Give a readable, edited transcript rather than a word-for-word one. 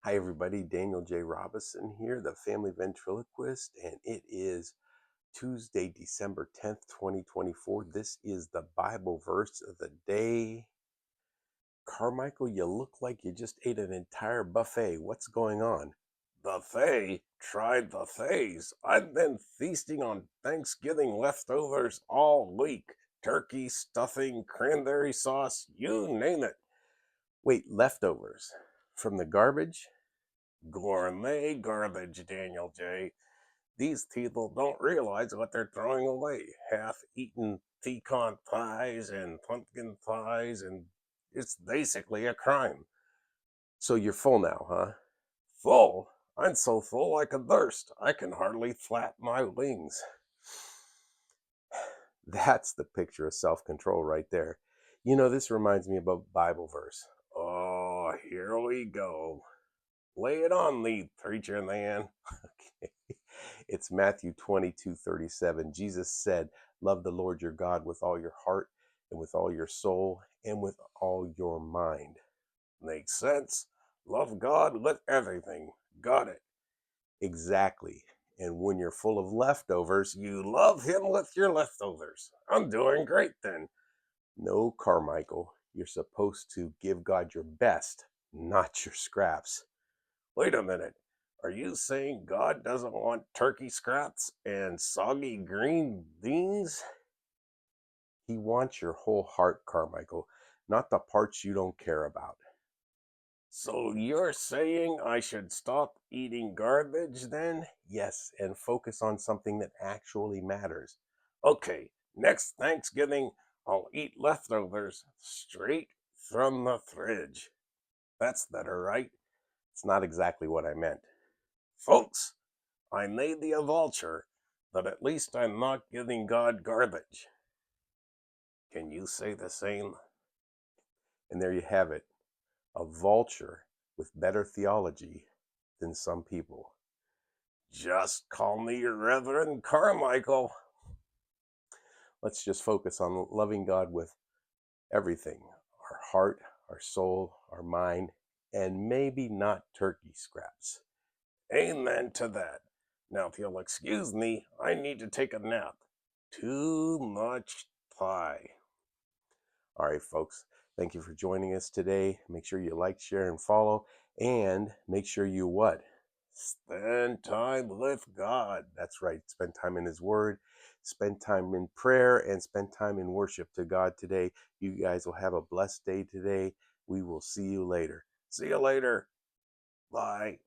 Hi, everybody. Daniel J. Robinson here, the family ventriloquist, and it is Tuesday, December 10th, 2024. This is the Bible verse of the day. Carmichael, you look like you just ate an entire buffet. What's going on? Buffet? Tried buffets. I've been feasting on Thanksgiving leftovers all week. Turkey, stuffing, cranberry sauce, you name it. Wait, leftovers? From the garbage? Gourmet garbage, Daniel J. These people don't realize what they're throwing away. Half-eaten pecan pies and pumpkin pies, and it's basically a crime. So you're full now, huh? Full? I'm so full I could burst. I can hardly flap my wings. That's the picture of self-control right there. This reminds me of a Bible verse. Oh, here we go. Lay it on me, preacher man. Okay. It's Matthew 22:37. Jesus said, love the Lord your God with all your heart and with all your soul and with all your mind. Makes sense. Love God with everything. Got it. Exactly. And when you're full of leftovers, you love him with your leftovers. I'm doing great then. No, Carmichael, you're supposed to give God your best, not your scraps. Wait a minute. Are you saying God doesn't want turkey scraps and soggy green beans? He wants your whole heart, Carmichael, not the parts you don't care about. So you're saying I should stop eating garbage then? Yes, and focus on something that actually matters. Okay, next Thanksgiving, I'll eat leftovers straight from the fridge. That's better, right? It's not exactly what I meant. Folks, I may be a vulture, but at least I'm not giving God garbage. Can you say the same? And there you have it, a vulture with better theology than some people. Just call me Reverend Carmichael. Let's just focus on loving God with everything, our heart, our soul, our mind, and maybe not turkey scraps. Amen to that. Now, if you'll excuse me, I need to take a nap. Too much pie. All right, folks. Thank you for joining us today. Make sure you like, share, and follow. And make sure you what? Spend time with God. That's right. Spend time in His Word. Spend time in prayer and spend time in worship to God today. You guys will have a blessed day today. We will see you later. See you later. Bye.